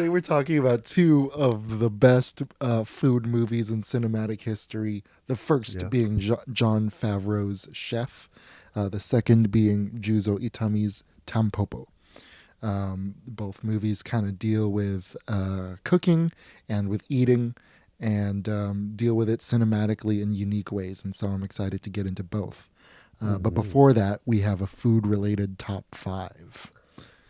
Today we're talking about two of the best food movies in cinematic history. The first Yeah. being John Favreau's Chef, the second being Juzo Itami's Tampopo. Both movies kind of deal with cooking and with eating and deal with it cinematically in unique ways. And so I'm excited to get into both. But hmm before that, we have a food related top five.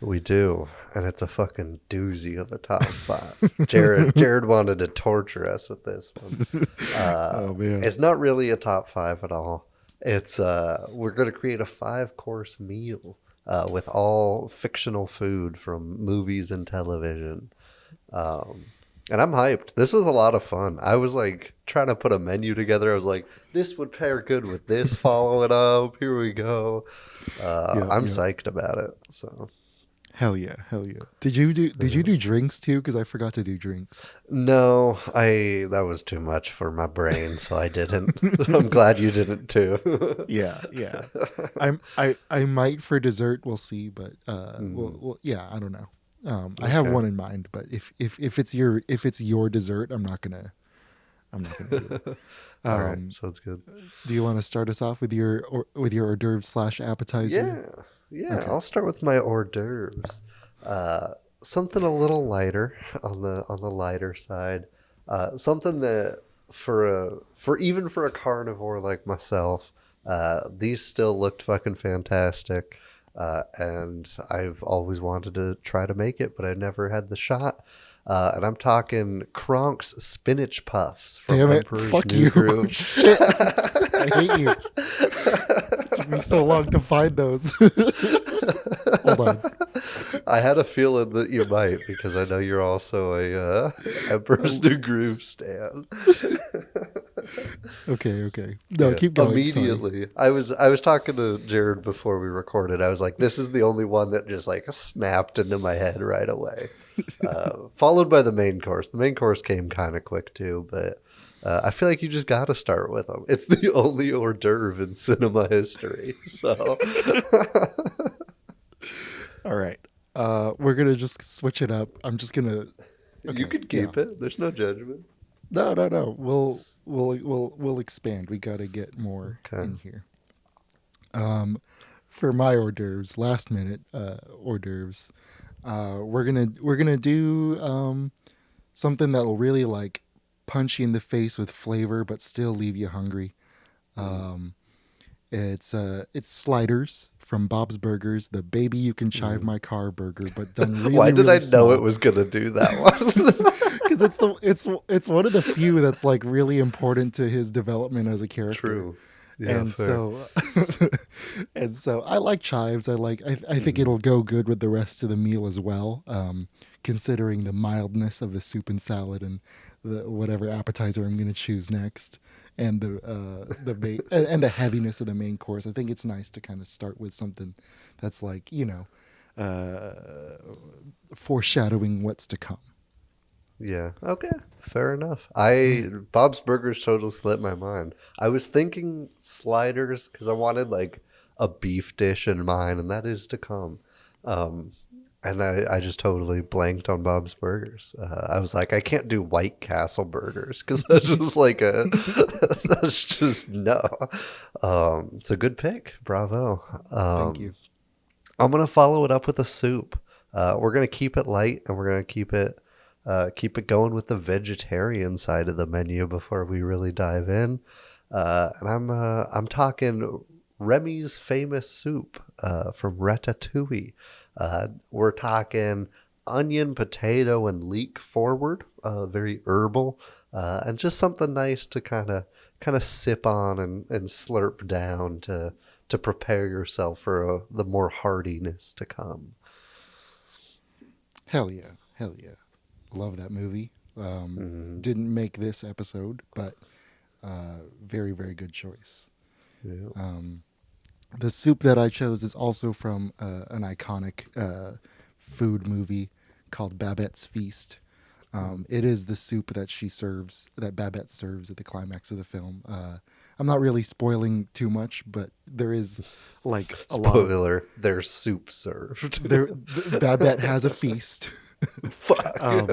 We do, and it's a fucking doozy of a top five. Jared wanted to torture us with this one. Oh, man. It's not really a top five at all. It's we're gonna create a five-course meal with all fictional food from movies and television. Um, and I'm hyped. This was a lot of fun. I was like trying to put a menu together. I was like, this would pair good with this. Follow it up. Here we go. Yeah, I'm yeah. psyched about it. So. Hell yeah, hell yeah. Did you do Yeah. drinks too? Because I forgot to do drinks. No, I that was too much for my brain, so I didn't. I'm glad you didn't too. Yeah, yeah. I might for dessert. We'll see, but Mm, yeah. I don't know. I have okay. one in mind, but if it's your dessert, I'm not gonna do it. All right, Um, sounds good. do you want to start us off with your hors d'oeuvre slash appetizer? Yeah, yeah. Okay. I'll start with my hors d'oeuvres. Uh, Something a little lighter on the lighter side. Something that for a carnivore like myself, these still looked fucking fantastic. And I've always wanted to try to make it, but I never had the shot. And I'm talking Kronk's spinach puffs from Damn it! Emperor's Fuck New you! Groove. Shit! I hate you. It took me so long to find those. Hold on. I had a feeling that you might because I know you're also a Emperor's Oh, New Groove stan. okay, okay. No, Yeah, keep going. Sorry. immediately. I was talking to Jared before we recorded. I was like, this is the only one that just like snapped into my head right away. Followed by the main course. The main course came kind of quick too, but I feel like you just got to start with them. It's the only hors d'oeuvre in cinema history. So, All right. We're gonna just switch it up. I'm just gonna. you Okay. could Yeah. keep it. There's no judgment. No, no, no. We'll expand. We gotta get more Okay. in here. For my hors d'oeuvres, last minute hors d'oeuvres. We're gonna do something that'll really like punch you in the face with flavor, but still leave you hungry. Mm, Um, it's sliders from Bob's Burgers, the baby you can chive mm. my car burger, but done Why really did really I know it small. was gonna do that one? Because it's one of the few that's like really important to his development as a character. True. Yeah, And fair. so and so I like chives. I think Mm, it'll go good with the rest of the meal as well. Considering the mildness of the soup and salad and the whatever appetizer I'm going to choose next, and and the heaviness of the main course. I think it's nice to kind of start with something that's like foreshadowing what's to come. yeah. Okay. Fair enough. I Man, Bob's Burgers totally slipped my mind. I was thinking sliders because I wanted like a beef dish in mind, and that is to come. Um, and I just totally blanked on Bob's Burgers. I was like, I can't do White Castle burgers because that's just like a that's just no. It's a good pick. Bravo. thank you. I'm gonna follow it up with a soup. We're gonna keep it light, and we're gonna keep it going with the vegetarian side of the menu before we really dive in. And I'm talking Remy's famous soup from Ratatouille. We're talking onion, potato, and leek forward. Very herbal, and just something nice to kind of sip on and slurp down to prepare yourself for the more hardiness to come. Hell yeah, hell yeah. Love that movie. Mm, Didn't make this episode, but very very good choice. yeah. The soup that I chose is also from an iconic food movie called Babette's Feast. It is the soup that Babette serves at the climax of the film. I'm not really spoiling too much, but there is like a lot of Spoiler: there's soup served. there. Babette has a feast, Fuck. Um,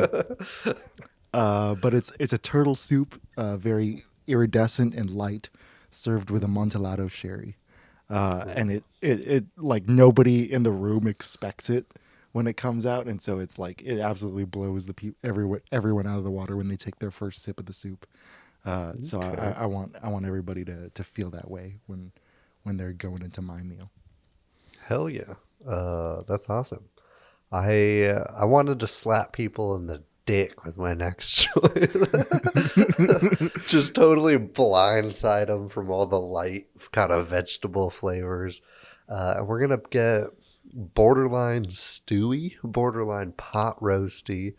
but it's a turtle soup, very iridescent and light, served with Amontillado sherry. And it like nobody in the room expects it when it comes out, and so it's like it absolutely blows everyone out of the water when they take their first sip of the soup. So Okay. I want everybody to feel that way when they're going into my meal. Hell yeah. That's awesome. I wanted to slap people in the dick with my next choice. Just totally blindside them from all the light kind of vegetable flavors. And we're gonna get borderline stewy, borderline pot roasty,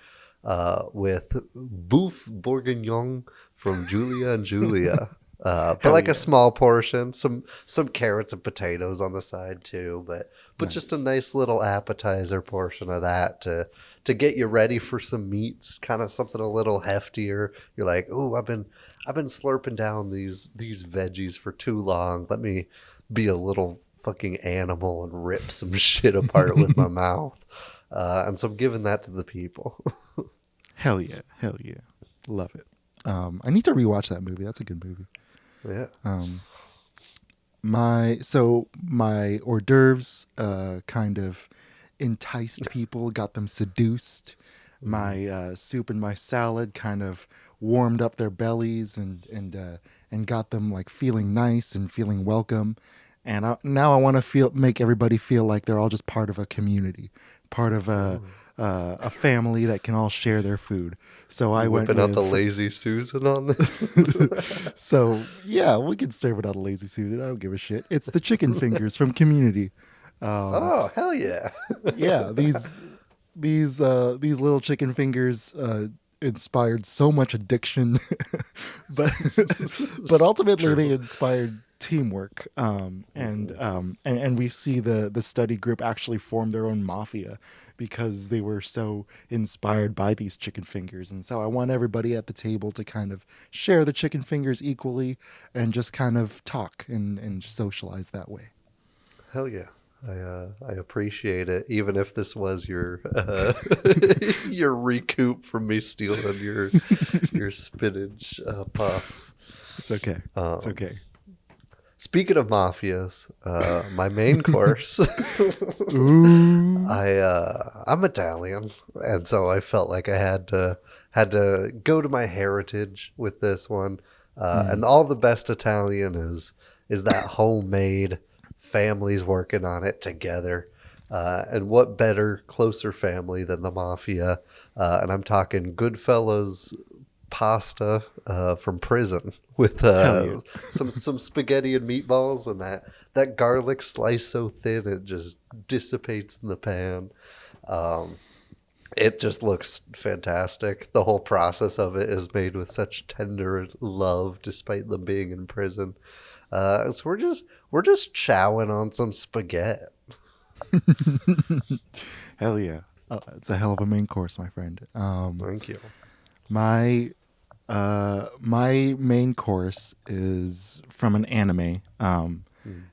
with boeuf bourguignon from Julia and Julia. But Hell like a yeah. small portion, some carrots and potatoes on the side too. But just a Nice. nice little appetizer portion of that to get you ready for some meats, kind of something a little heftier. You're like, oh, I've been slurping down these veggies for too long. Let me be a little fucking animal and rip some shit apart with my mouth. And so I'm giving that to the people. Hell yeah. Hell yeah. Love it. I need to rewatch that movie. That's a good movie. Yeah. My hors d'oeuvres kind of enticed people, got them seduced. My soup and my salad kind of warmed up their bellies and got them like feeling nice and feeling welcome. And now I want to make everybody feel like they're all just part of a community, part of a family that can all share their food. So I You went whipping out the with lazy Susan on this? so yeah, we can serve it on a lazy Susan. I don't give a shit. It's the chicken fingers from Community. Um, Oh, hell yeah. yeah, these little chicken fingers inspired so much addiction, but but ultimately they True. inspired teamwork. And we see the study group actually form their own mafia because they were so inspired by these chicken fingers. And so I want everybody at the table to kind of share the chicken fingers equally and just kind of talk and socialize that way. Hell yeah. I appreciate it, even if this was your your recoup from me stealing your spinach puffs. It's okay. It's Um, okay. Speaking of mafias, my main course, Ooh. I'm Italian, and so I felt like I had to go to my heritage with this one. And Mm. all the best Italian is that homemade, families working on it together. And what better, closer family than the mafia? And I'm talking Goodfellas pasta from prison with Hell yeah. some spaghetti and meatballs, and that garlic sliced so thin it just dissipates in the pan. Um, it just looks fantastic. The whole process of it is made with such tender love, despite them being in prison. So we're just chowing on some spaghetti. Hell yeah. It's a hell of a main course, my friend. Thank you. My my main course is from an anime.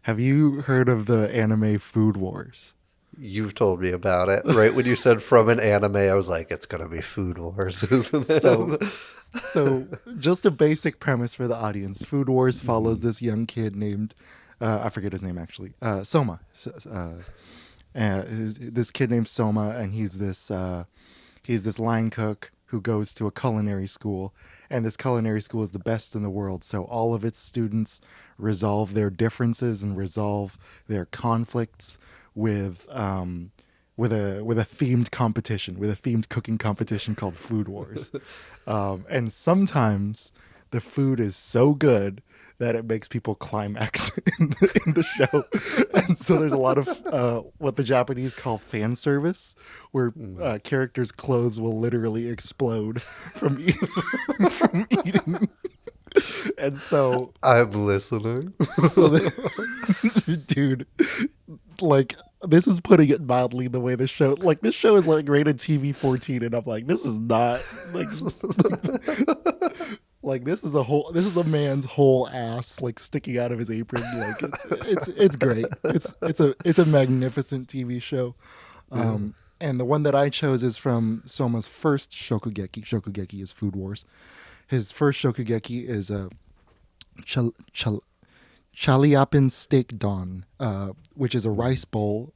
Have you heard of the anime Food Wars? You've told me about it. Right when you said from an anime, I was like, it's gonna be Food Wars, isn't So, it? so just a basic premise for the audience. Food Wars follows this young kid named I forget his name actually. Soma. This kid named Soma, and he's this line cook who goes to a culinary school, and this culinary school is the best in the world. So all of its students resolve their differences and resolve their conflicts with with a themed competition, with a themed cooking competition called Food Wars. And sometimes the food is so good that it makes people climax in the show. And so there's a lot of what the Japanese call fan service, where characters' clothes will literally explode from eating. And I'm listening. dude, like this is putting it mildly the way the show like this show is like rated TV-14, and I'm like, this is not like this is a man's whole ass like sticking out of his apron. Like it's great. It's a magnificent TV show. Yeah. And the one that I chose is from Soma's first Shokugeki. Shokugeki is Food Wars. His first Shokugeki is a Chaliapin steak don, which is a rice bowl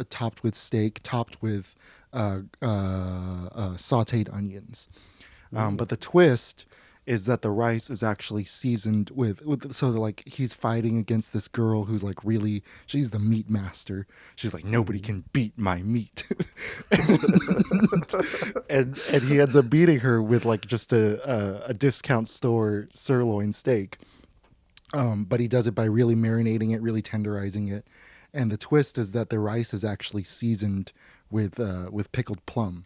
topped with steak, topped with sautéed onions. But the twist is that the rice is actually seasoned with so like he's fighting against this girl who's like really, she's the meat master. She's like, nobody can beat my meat. and he ends up beating her with like just a discount store sirloin steak. But he does it by really marinating it, really tenderizing it. And the twist is that the rice is actually seasoned with pickled plum,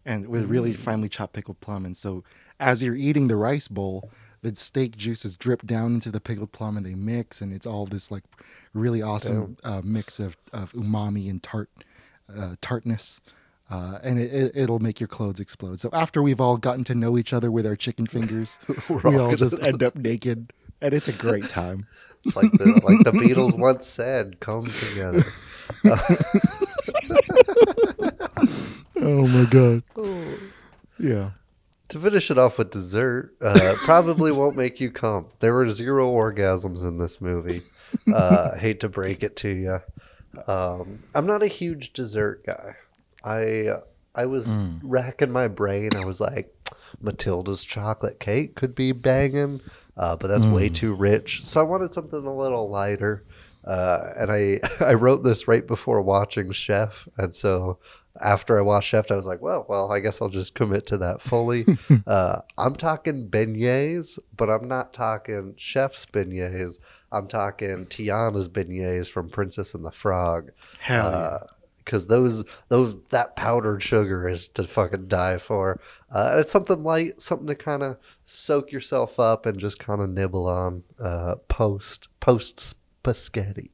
and with really finely chopped pickled plum. And so as you're eating the rice bowl, the steak juices drip down into the pickled plum and they mix, and it's all this like really awesome mix of umami and tartness. And it'll make your clothes explode. So after we've all gotten to know each other with our chicken fingers, we all just end up naked, and it's a great time. It's like the Beatles once said, "Come together." Oh my god! Yeah. To finish it off with dessert, probably won't make you come. There were 0 orgasms in this movie. Hate to break it to you. I'm not a huge dessert guy. I was racking my brain. I was like, Matilda's chocolate cake could be banging, but that's way too rich. So I wanted something a little lighter. And I wrote this right before watching Chef. And so after I watched Chef, I was like, well, I guess I'll just commit to that fully. I'm talking beignets, but I'm not talking Chef's beignets. I'm talking Tiana's beignets from Princess and the Frog. Hell yeah. Because that powdered sugar is to fucking die for. It's something light, something to kind of soak yourself up and just kind of nibble on post spaghetti.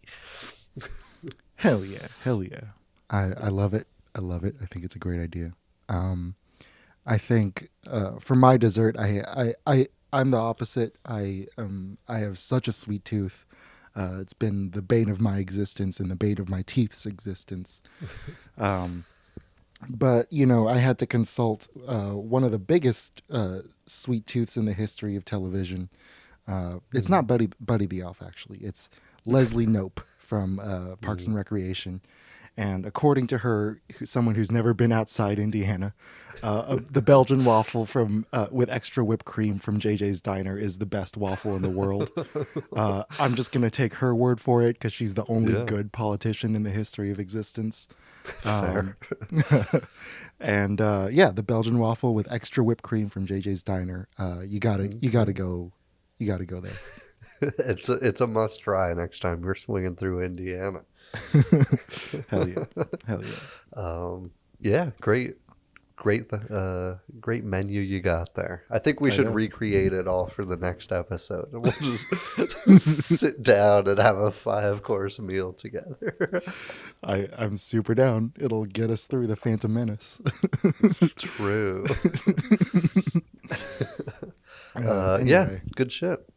Hell yeah. I love it. I think it's a great idea. I think for my dessert, I'm the opposite. I have such a sweet tooth. It's been the bane of my existence and the bane of my teeth's existence. But, I had to consult one of the biggest sweet tooths in the history of television. It's not Buddy the Elf, actually. It's Leslie Knope from Parks and Recreation. And according to her, someone who's never been outside Indiana, the Belgian waffle with extra whipped cream from JJ's Diner is the best waffle in the world. I'm just going to take her word for it because she's the only good politician in the history of existence. And the Belgian waffle with extra whipped cream from JJ's Diner. You gotta go there. It's a must try next time you're swinging through Indiana. Hell yeah. Great menu you got there. I think we should recreate it all for the next episode, and we'll just sit down and have a 5-course meal together. I'm super down. It'll get us through the Phantom Menace. True. Anyway. Good shit.